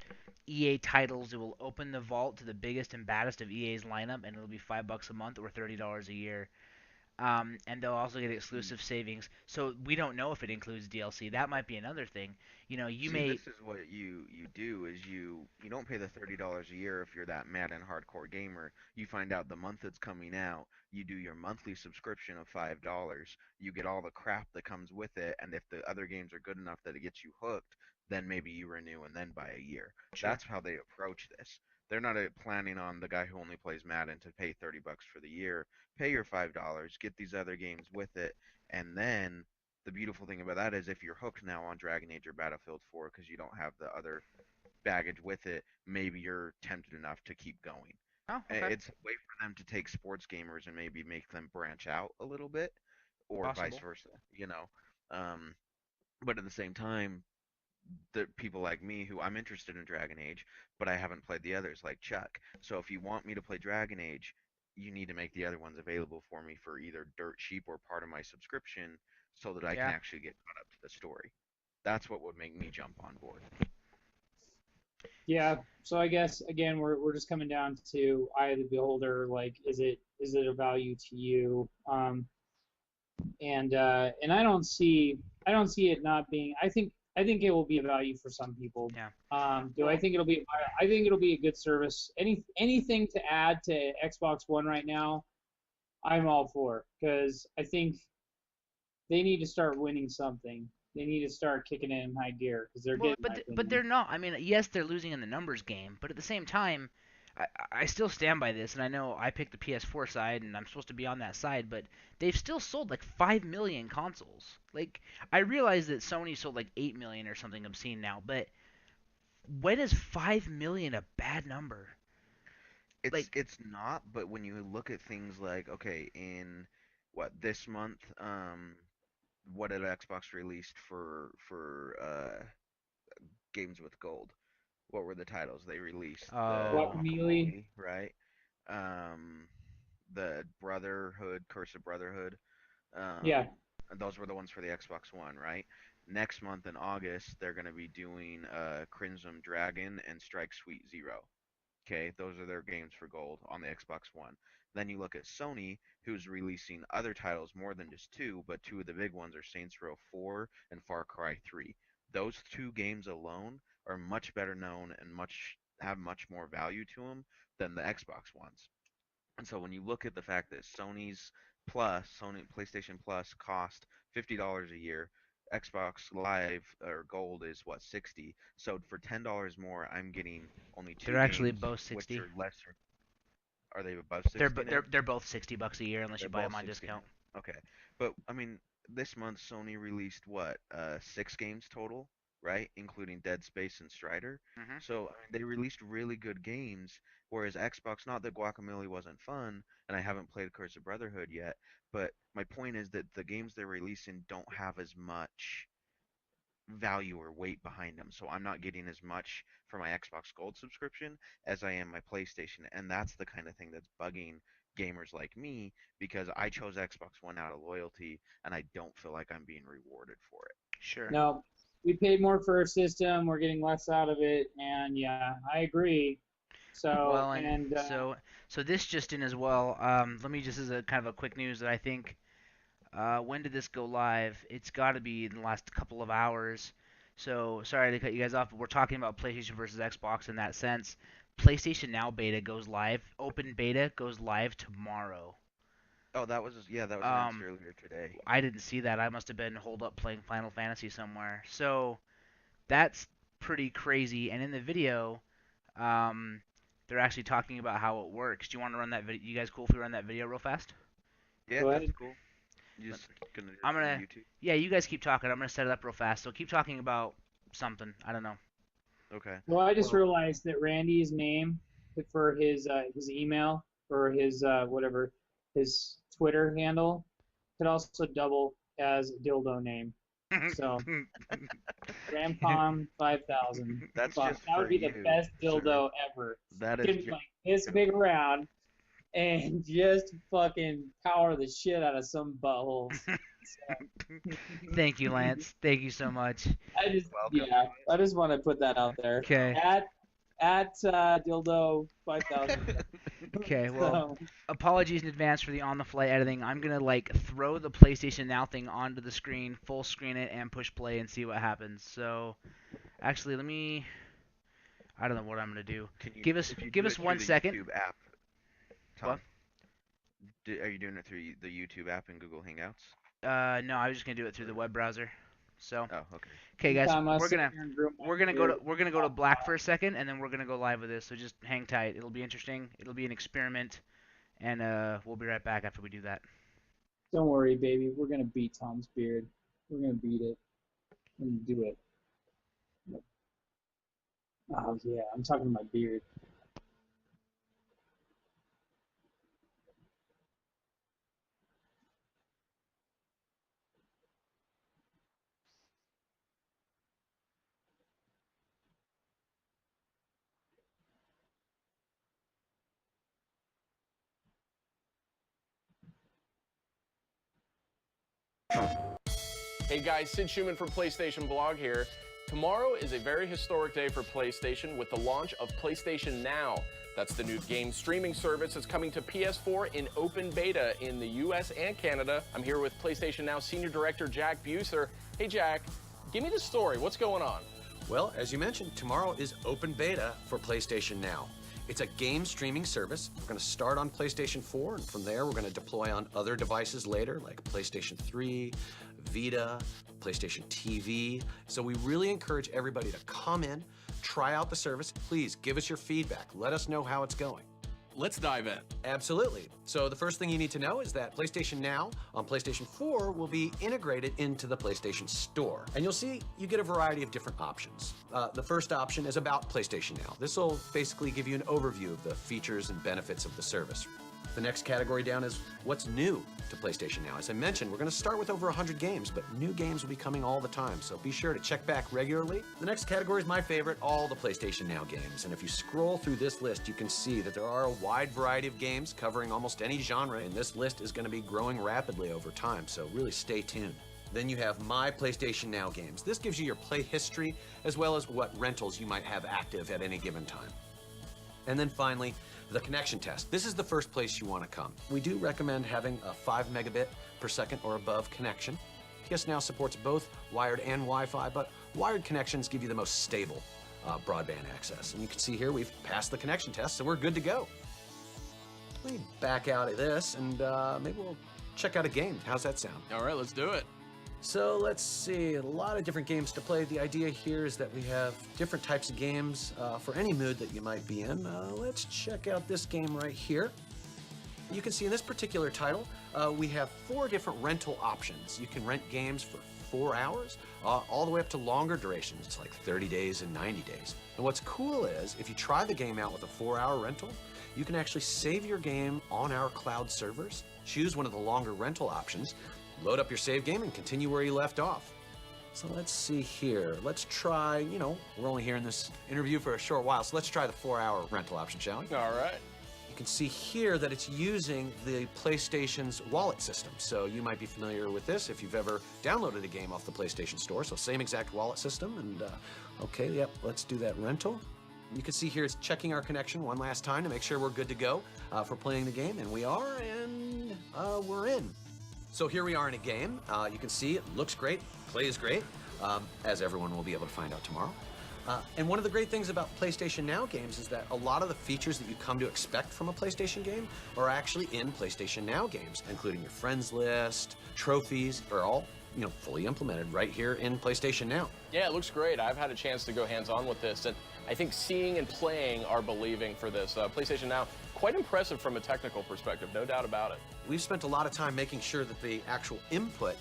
EA titles. It will open the vault to the biggest and baddest of EA's lineup, and it'll be $5 a month or $30 a year. And they'll also get Mm. exclusive savings. So we don't know if it includes DLC. That might be another thing. You See, may. this is what you do is you don't pay the $30 a year if you're that Madden hardcore gamer. You find out the month it's coming out, you do your monthly subscription of $5. You get all the crap that comes with it, and if the other games are good enough that it gets you hooked, then maybe you renew and then buy a year. Sure. That's how they approach this. They're not planning on the guy who only plays Madden to pay 30 bucks for the year. Pay your $5, get these other games with it, and then the beautiful thing about that is if you're hooked now on Dragon Age or Battlefield 4 because you don't have the other baggage with it, maybe you're tempted enough to keep going. Oh, okay. It's a way for them to take sports gamers and maybe make them branch out a little bit, or vice Possible. versa. Um, but at the same time, the people like me who I'm interested in Dragon Age, but I haven't played the others like Chuck. So if you want me to play Dragon Age, you need to make the other ones available for me for either dirt cheap or part of my subscription so that I can Yeah. actually get caught up to the story. That's what would make me jump on board. Yeah. So I guess again we're just coming down to eye of the beholder. Like, is it a value to you? And I don't see it not being. I think it will be a value for some people. Yeah. Do I Well, think it'll be? I think it'll be a good service. Anything to add to Xbox One right now, I'm all for because I think they need to start winning something. they need to start kicking it in high gear because they're Well, getting my but opinion. they're not. I mean, yes, they're losing in the numbers game, but at the same time, I still stand by this, and I know I picked the PS4 side, and I'm supposed to be on that side, but they've still sold like 5 million consoles. Like, I realize that Sony sold like 8 million or something obscene now, but when is 5 million a bad number? Like, It's not, but when you look at things like, okay, in what this month, what did Xbox released for games with gold? What were the titles they released? The oh, Guacamole. Guacamole, right? Um, the Brotherhood, Curse of Brotherhood. Yeah. And those were the ones for the Xbox One, right? Next month in August, they're going to be doing Crimson Dragon and Strike Sweet Zero. Okay, those are their games for gold on the Xbox One. Then you look at Sony, who's releasing other titles more than just two, but two of the big ones are Saints Row 4 and Far Cry 3. Those two games alone are much better known and much have much more value to them than the Xbox ones. And so when you look at the fact that Sony PlayStation Plus cost $50 a year, Xbox Live or Gold is what, 60. So for $10 more, I'm getting only they're two actually games, both which 60. are lesser. Are they above They're 60 now? they're both $60 a year unless They're you buy both them on 60 discount. now. Okay. But I mean, this month Sony released what? Six games total, right? Including Dead Space and Strider. Hmm. So, I mean, they released really good games, whereas Xbox, not that Guacamole wasn't fun, and I haven't played Curse of Brotherhood yet, but my point is that the games they're releasing don't have as much value or weight behind them. So I'm not getting as much for my Xbox Gold subscription as I am my PlayStation. And that's the kind of thing that's bugging gamers like me because I chose Xbox One out of loyalty and I don't feel like I'm being rewarded for it. Sure. No, we paid more for our system. We're getting less out of it, and yeah, I agree. So, Well, and and so this just in as well. Let me just as a kind of a quick news that I think. When did this go live? It's got to be in the last couple of hours. So sorry to cut you guys off, but we're talking about PlayStation versus Xbox in that sense. PlayStation Now beta goes live. Open beta goes live tomorrow. Oh, that was announced Um, earlier today. I didn't see that. I must have been holed up playing Final Fantasy somewhere. So that's pretty crazy. And in the video, um, they're actually talking about how it works. Do you want to run that video? You guys cool if we run that video real fast? Yeah, go that's ahead. cool. You just gonna do it I'm from the gonna, YouTube? yeah, you guys keep talking. I'm gonna set it up real fast. So keep talking about something. I don't know. Okay. Well, I just Well, realized that Randy's name for his email or his whatever his Twitter handle could also double as a dildo name. So Ramcom 5000. that's Fuck, just that for would be the you, best sir. dildo ever. That is Could be just like this gonna big around and just fucking power the shit out of some buttholes. So, Thank you, Lance. Thank you so much. welcome. yeah, I just want to put that out there. Okay. At dildo 5000. Okay. Well, So, apologies in advance for the on-the-fly editing. I'm gonna like throw the PlayStation Now thing onto the screen, full screen it, and push play and see what happens. So, actually, let me. I don't know what I'm gonna do. Can you, Give us if you give do us it through one the second. YouTube app, What? Tom? Are you doing it through the YouTube app in Google Hangouts? No, I was just gonna do it through the web browser. So, Oh, okay. okay, guys, anytime I sit here and grow my beard, we're gonna go to black for a second, and then we're gonna go live with this. So just hang tight. It'll be interesting. It'll be an experiment, and we'll be right back after we do that. don't worry, baby. We're gonna beat Tom's beard. We're gonna beat it. We're gonna do it. Oh yeah, I'm talking to my beard. Hey guys, Sid Schumann from PlayStation Blog here. Tomorrow is a very historic day for PlayStation with the launch of PlayStation Now. That's the new game streaming service that's coming to PS4 in open beta in the US and Canada. I'm here with PlayStation Now Senior Director Jack Buser. Hey Jack, give me the story. What's going on? Well, as you mentioned, tomorrow is open beta for PlayStation Now. It's a game streaming service. We're going to start on PlayStation 4, and from there we're going to deploy on other devices later, like PlayStation 3, Vita, PlayStation TV. So we really encourage everybody to come in, try out the service. Please give us your feedback. Let us know how it's going. Let's dive in. Absolutely. So the first thing you need to know is that PlayStation Now on PlayStation 4 will be integrated into the PlayStation Store. And you'll see you get a variety of different options. The first option is about PlayStation Now. This will basically give you an overview of the features and benefits of the service. The next category down is what's new to PlayStation Now. As I mentioned, we're going to start with over 100 games, but new games will be coming all the time, so be sure to check back regularly. The next category is my favorite, all the PlayStation Now games. And if you scroll through this list, you can see that there are a wide variety of games covering almost any genre, and this list is going to be growing rapidly over time, so really stay tuned. Then you have My PlayStation Now games. This gives you your play history, as well as what rentals you might have active at any given time. And then finally, the connection test. This is the first place you want to come. We do recommend having a 5 megabit per second or above connection. PS Now supports both wired and Wi-Fi, but wired connections give you the most stable broadband access. And you can see here we've passed the connection test, so we're good to go. Let me back out of this and maybe we'll check out a game. How's that sound? All right, let's do it. So let's see, a lot of different games to play. The idea here is that we have different types of games for any mood that you might be in. Let's check out this game right here. You can see in this particular title, we have 4 different rental options. You can rent games for 4 hours, all the way up to longer durations. It's like 30 days and 90 days. And what's cool is, if you try the game out with a 4-hour rental, you can actually save your game on our cloud servers, choose one of the longer rental options, load up your save game and continue where you left off. So let's see here. Let's try, we're only here in this interview for a short while, so let's try the 4-hour rental option, shall we? All right. You can see here that it's using the PlayStation's wallet system. So you might be familiar with this if you've ever downloaded a game off the PlayStation Store. So same exact wallet system. And okay, yep, let's do that rental. You can see here it's checking our connection one last time to make sure we're good to go for playing the game. And we are, and we're in. So here we are in a game. You can see it looks great, plays great, as everyone will be able to find out tomorrow. And one of the great things about PlayStation Now games is that a lot of the features that you come to expect from a PlayStation game are actually in PlayStation Now games, including your friends list, trophies, are all fully implemented right here in PlayStation Now. Yeah, it looks great. I've had a chance to go hands-on with this, and I think seeing and playing are believing for this. PlayStation Now, quite impressive from a technical perspective, no doubt about it. We've spent a lot of time making sure that the actual input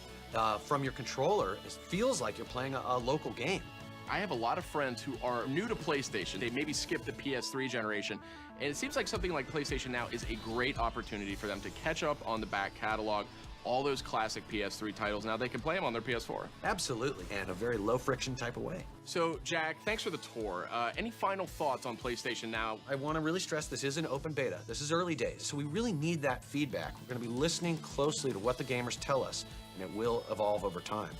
from your controller feels like you're playing a local game. I have a lot of friends who are new to PlayStation. They maybe skipped the PS3 generation, and it seems like something like PlayStation Now is a great opportunity for them to catch up on the back catalog, all those classic PS3 titles. Now they can play them on their PS4. Absolutely, and a very low-friction type of way. So, Jack, thanks for the tour. Any final thoughts on PlayStation Now? I want to really stress this is an open beta. This is early days, so we really need that feedback. We're going to be listening closely to what the gamers tell us, and it will evolve over time.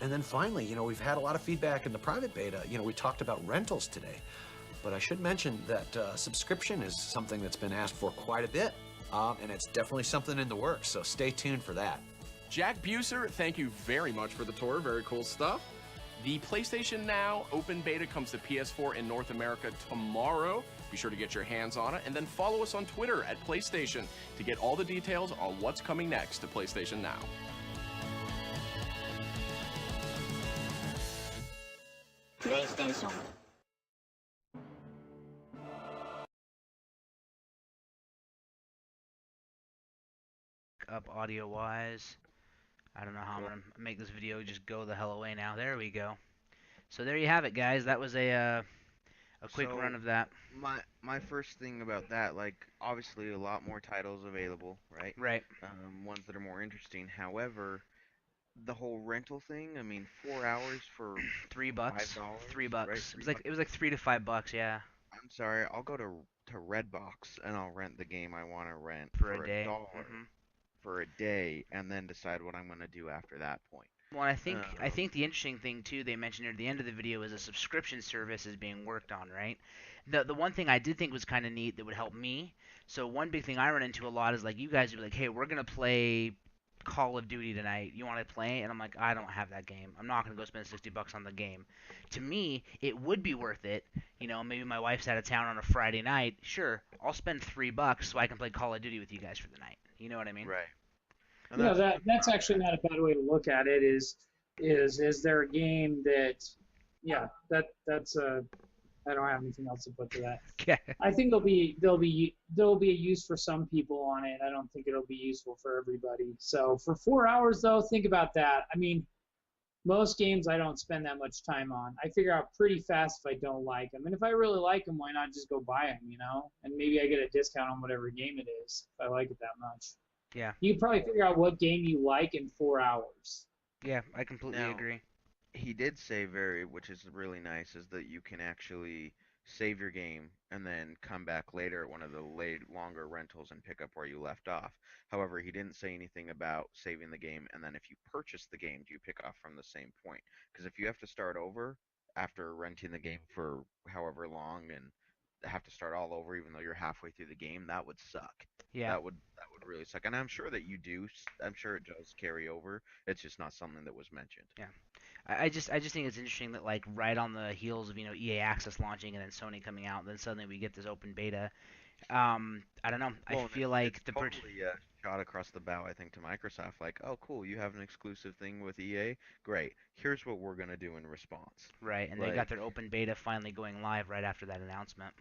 And then finally, we've had a lot of feedback in the private beta. We talked about rentals today, but I should mention that subscription is something that's been asked for quite a bit, and it's definitely something in the works, so stay tuned for that. Jack Buser, thank you very much for the tour. Very cool stuff. The PlayStation Now open beta comes to PS4 in North America tomorrow. Be sure to get your hands on it, and then follow us on Twitter at PlayStation to get all the details on what's coming next to PlayStation Now. PlayStation. Up audio wise. I don't know how I'm gonna make this video just go the hell away now. There we go. So there you have it, guys. That was a quick So, run of that. My first thing about that, like, obviously a lot more titles available, right? Right. Ones that are more interesting. However, the whole rental thing, I mean, 4 hours for $3. $5, $3. right? It was like $3 to $5. Yeah. I'm sorry, I'll go to Redbox and I'll rent the game I want to rent For a day. $1 for a day, and then decide what I'm gonna do after that point. Well, I think the interesting thing too they mentioned near the end of the video is a subscription service is being worked on, right? The one thing I did think was kind of neat that would help me. So one big thing I run into a lot is like you guys would be like, hey, we're gonna play Call of Duty tonight. You want to play? And I'm like, I don't have that game. I'm not gonna go spend $60 on the game. To me, it would be worth it. Maybe my wife's out of town on a Friday night. Sure, I'll spend $3 so I can play Call of Duty with you guys for the night. You know what I mean? Right. And that's that's not actually bad. not a bad way to look at it. Is there a game that, yeah, that's a. I don't have anything else to put to that. Okay. I think there'll be a use for some people on it. I don't think it'll be useful for everybody. So for 4 hours though, think about that. I mean, most games I don't spend that much time on. I figure out pretty fast if I don't like them, and if I really like them, why not just go buy them, you know? And maybe I get a discount on whatever game it is if I like it that much. Yeah. You can probably figure out what game you like in 4 hours. Yeah, I completely Now, agree. he did say which is really nice, is that you can actually save your game and then come back later at one of the longer rentals and pick up where you left off. However, he didn't say anything about saving the game and then if you purchase the game, do you pick off from the same point? Because if you have to start over after renting the game for however long and have to start all over even though you're halfway through the game, that would suck. Yeah. That would really suck. And I'm sure that you do. I'm sure it does carry over. It's just not something that was mentioned. Yeah. I just think it's interesting that like right on the heels of EA Access launching and then Sony coming out, then suddenly we get this open beta. I don't know. I Well, and feel it's like totally a shot across the bow, I think, to Microsoft. Like, oh, cool, you have an exclusive thing with EA. Great. Here's what we're gonna do in response. right, and they got Like, their open beta finally going live right after that announcement.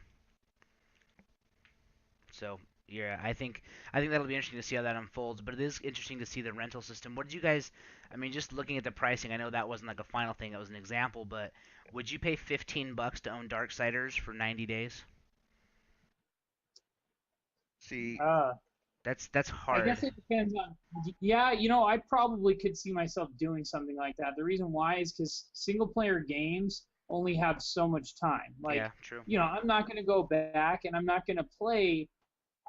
So yeah, I think that'll be interesting to see how that unfolds. But it is interesting to see the rental system. What did you guys? I mean, just looking at the pricing, I know that wasn't like a final thing. That was an example. But would you pay $15 to own Darksiders for 90 days? see, Uh, That's I hard. guess it depends on. Yeah, I probably could see myself doing something like that. The reason why is because single player games only have so much time. Like, Yeah, true. I'm not going to go back and I'm not going to play.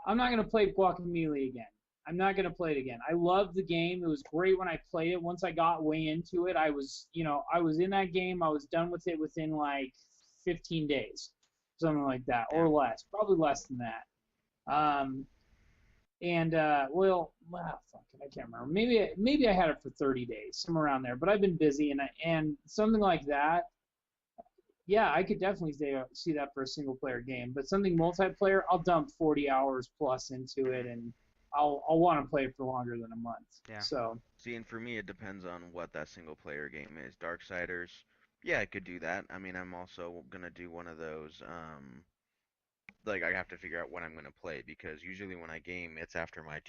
I'm not going to play Guacamelee again. I'm not going to play it again. I love the game. It was great when I played it. Once I got way into it, I was in that game. I was done with it within like 15 days, something like that, Yeah. or less. Probably less than that. And fuck it, I can't remember. Maybe I had it for 30 days, somewhere around there. But I've been busy, and something like that. Yeah, I could definitely see that for a single player game. But something multiplayer, I'll dump 40 hours plus into it, and I'll want to play it for longer than a month. Yeah. So see, and for me, it depends on what that single player game is. Darksiders, yeah, I could do that. I mean, I'm also gonna do one of those, like I have to figure out when I'm gonna play because usually when I game, it's after my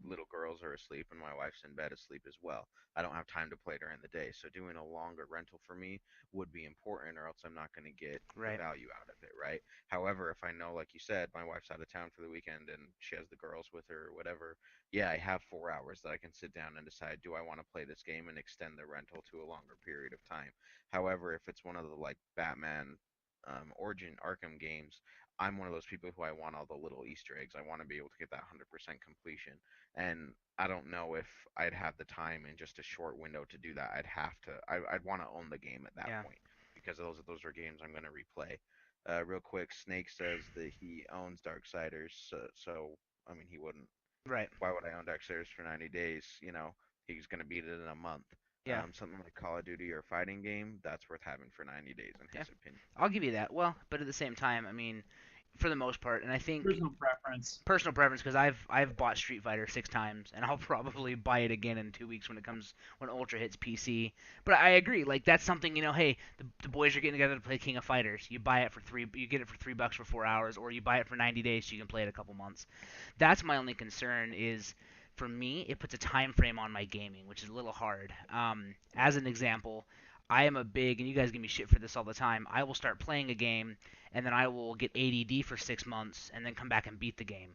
little girls are asleep and my wife's in bed asleep as well. I don't have time to play during the day, so doing a longer rental for me would be important, or else I'm not gonna get the Right. value out of it, right? However, if I know, like you said, my wife's out of town for the weekend and she has the girls with her or whatever, yeah, I have 4 hours that I can sit down and decide, do I want to play this game and extend the rental to a longer period of time. However, if it's one of the like Batman Origin Arkham games, I'm one of those people who I want all the little Easter eggs. I want to be able to get that 100% completion. And I don't know if I'd have the time in just a short window to do that. I'd want to own the game at that Yeah. point because those are games I'm going to replay. Real quick, Snake says that he owns Darksiders, so I mean he wouldn't. Right. Why would I own Darksiders for 90 days? He's going to beat it in a month. Yeah. Something like Call of Duty or a fighting game, that's worth having for 90 days in Yeah. his opinion. I'll give you that. Well, but at the same time, I mean, for the most part, and I think personal preference. personal preference because I've bought Street Fighter 6 times and I'll probably buy it again in 2 weeks when Ultra hits PC. But I agree, like that's something Hey, the boys are getting together to play King of Fighters. You get it for $3 for 4 hours, or you buy it for 90 days so you can play it a couple months. That's my only concern is. For me, it puts a time frame on my gaming, which is a little hard. As an example, I am a big, and you guys give me shit for this all the time. I will start playing a game, and then I will get ADD for 6 months, and then come back and beat the game.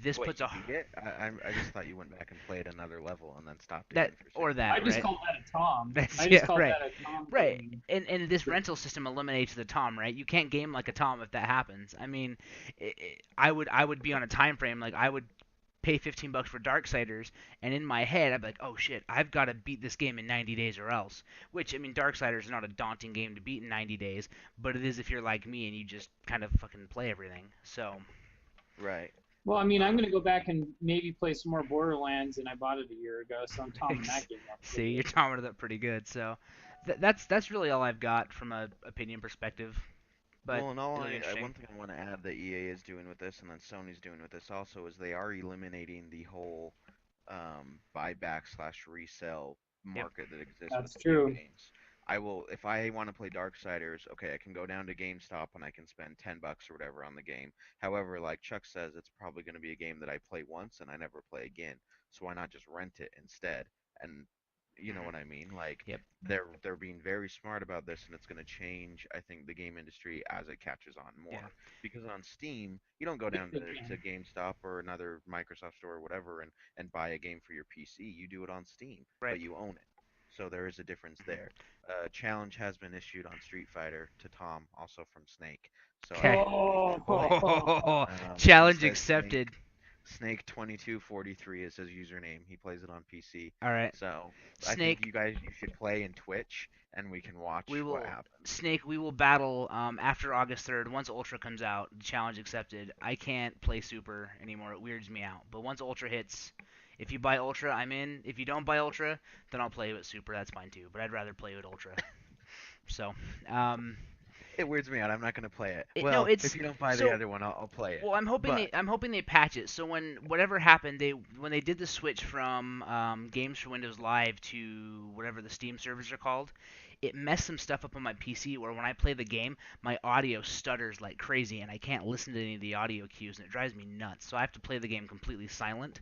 This Wait, puts you a beat it? I just thought you went back and played another level and then stopped that again for or 6 months. that I just right. call that a Tom. That's I just yeah call right. that a Tom Right, thing. and this rental system eliminates the Tom, right? You can't game like a Tom if that happens. I mean, I would be on a time frame like I would pay $15 for Darksiders, and in my head I'd be like, oh shit, I've got to beat this game in 90 days or else. Which I mean, Darksiders is not a daunting game to beat in 90 days, but it is if you're like me and you just kind of fucking play everything. So Right. Well, I mean, I'm Um, going to go back and maybe play some more Borderlands, and I bought it a year ago, so I'm tomming that game up a see, little you're bit. timing it up pretty good. So that's really all I've got from a opinion perspective. But well, in all it'll be one interesting. thing I want to add that EA is doing with this, and then Sony's doing with this also, is they are eliminating the whole buyback slash resell Yep. market that exists with That's video true. games. I will, if I want to play Darksiders, okay, I can go down to GameStop and I can spend $10 or whatever on the game. However, like Chuck says, it's probably going to be a game that I play once and I never play again. So why not just rent it instead? And you know Mhm. what I mean? Like Yep. they're being very smart about this, and it's going to change, I think, the game industry as it catches on Yeah. more. Because on Steam, you don't go If down they to can. GameStop or another Microsoft store or whatever and buy a game for your PC. You do it on Steam, Right. but you own it. So there is a difference there. Challenge has been issued on Street Fighter to Tom, also from Snake. So I Okay. will be using his name. Oh, He challenge says accepted. Snake 2243 is his username. He plays it on PC. All right. So I think Snake, you should play in Twitch and we can we watch what will happens. Snake, we will battle after August 3rd. Once Ultra comes out, challenge accepted. I can't play Super anymore. It weirds me out. But once Ultra hits, if you buy Ultra, I'm in. If you don't buy Ultra, then I'll play with Super. That's fine too. But I'd rather play with Ultra. So, um, It weirds me out. I'm not gonna play it. no, Well, if it's you don't buy the so. other one, I'll play it. Well, But I'm hoping they patch it. So when whatever happened, when they did the switch from Games for Windows Live to whatever the Steam servers are called, it messed some stuff up on my PC. Where when I play the game, my audio stutters like crazy, and I can't listen to any of the audio cues, and it drives me nuts. So I have to play the game completely silent,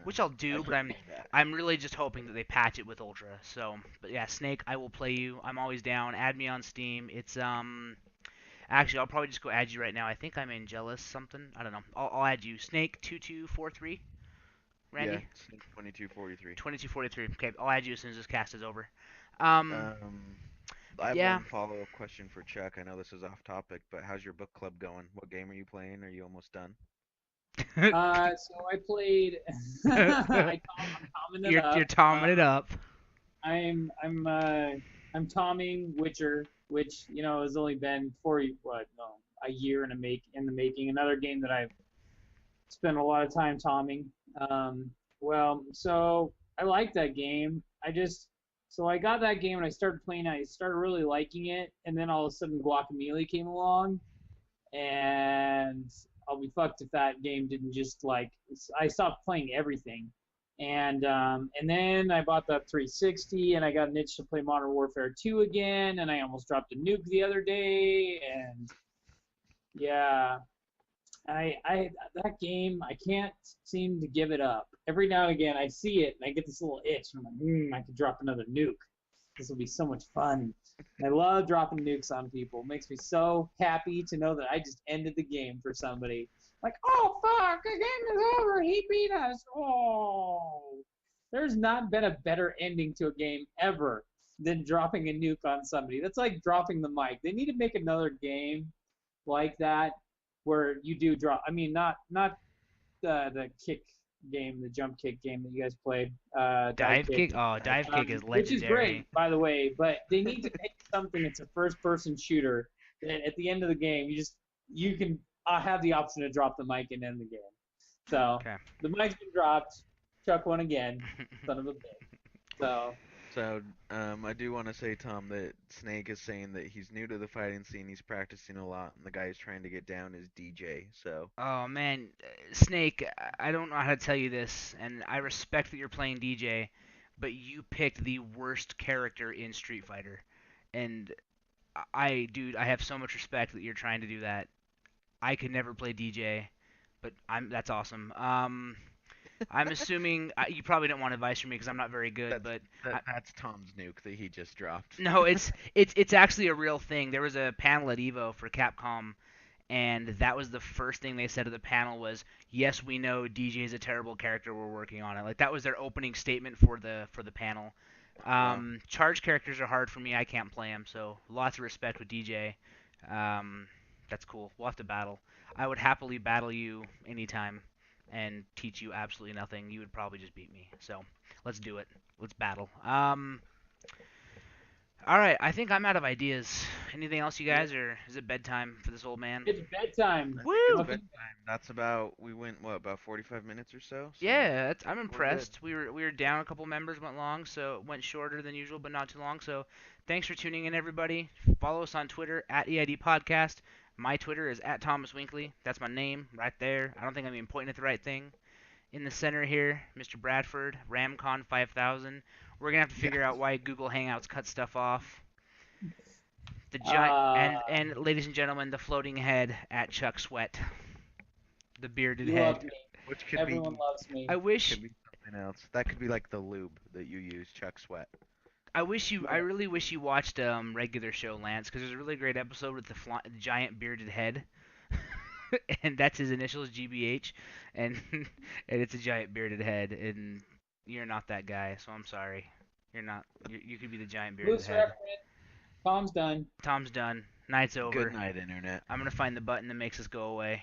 which I'll I do. But can see that. I'm really just hoping that they patch it with Ultra. So, but yeah, Snake, I will play you. I'm always down. Add me on Steam. Actually, I'll probably just go add you right now. I think I'm in jealous something. I don't know. I'll add you. Snake2243. Yeah, Randy. Snake 2243. 2243. Okay, I'll add you as soon as this cast is over. Um, Um, I have yeah. one follow-up question for Chuck. I know this is off topic, but how's your book club going? What game are you playing? Are you almost done? So I played. I'm tomming it You're up. tomming it up. I'm I'm uh, I'm tomming Witcher, which has only been for what no a year in the making. Another game that I've spent a lot of time tomming. Well, so I like that game. I got that game and I started playing. I started really liking it, and then all of a sudden Guacamole came along, and I'll be fucked if that game didn't just like I stopped playing everything. And then I bought the 360 and I got an itch to play Modern Warfare 2 again, and I almost dropped a nuke the other day, and yeah, I that game I can't seem to give it up. Every now and again I see it and I get this little itch and I'm like, I could drop another nuke. This will be so much fun. And I love dropping nukes on people. It makes me so happy to know that I just ended the game for somebody. Like, oh fuck, the game is over. He beat us. Oh, there's not been a better ending to a game ever than dropping a nuke on somebody. That's like dropping the mic. They need to make another game like that where you do drop. I mean, not the kick game, the jump kick game that you guys played, dive Dive kick, kick. Oh, dive kick is which is legendary. great, by the way. But they need to make something that's a first-person shooter. That at the end of the game, you can have the option to drop the mic and end the game. So Okay. the mic's been dropped. Chuck won again. Son of a bitch. So So, I do want to say, Tom, that Snake is saying that he's new to the fighting scene. He's practicing a lot, and the guy he's trying to get down is DJ. So, Oh man, Snake, I don't know how to tell you this, and I respect that you're playing DJ, but you picked the worst character in Street Fighter. And dude, I have so much respect that you're trying to do that. I could never play DJ, but that's awesome. I'm assuming you probably don't want advice from me because I'm not very good, that's but that's Tom's nuke that he just dropped. no, it's actually a real thing. There was a panel at Evo for Capcom, and that was the first thing they said to the panel was, "Yes, we know DJ is a terrible character. We're working on it." Like that was their opening statement for the panel. Wow. Charge characters are hard for me. I can't play them, so lots of respect with DJ. Um, that's cool. We'll have to battle. I would happily battle you anytime and teach you absolutely nothing. You would probably just beat me. So let's do it. Let's battle. All right. I think I'm out of ideas. Anything else, you yeah, guys, or is it bedtime for this old man? it's bedtime. I think it's Woo! Welcome. bedtime. That's about, we went, what, about 45 minutes or so? So, Yeah, I'm we're good. impressed. We were down a couple members, went long, so it went shorter than usual, but not too long. So thanks for tuning in, everybody. Follow us on Twitter at EID Podcast. My Twitter is at Thomas Winkley. That's my name right there. I don't think I'm even pointing at the right thing. In the center here, Mr. Bradford, Ramcon 5000. We're gonna have to figure out why Google Hangouts cut stuff off. The giant Uh, and ladies and gentlemen, the floating head at Chuck Sweat, the bearded you head. love me. Which could Everyone be loves me. I wish could be something else. That could be like the lube that you use, Chuck Sweat. I really wish you watched regular show, Lance, because there's a really great episode with the giant bearded head, and that's his initials, GBH, and and it's a giant bearded head, and you're not that guy, so I'm sorry. You're not. You could be the giant bearded Loose head. reference. Tom's done. Tom's done. Night's over. Good night, internet. I'm gonna find the button that makes us go away.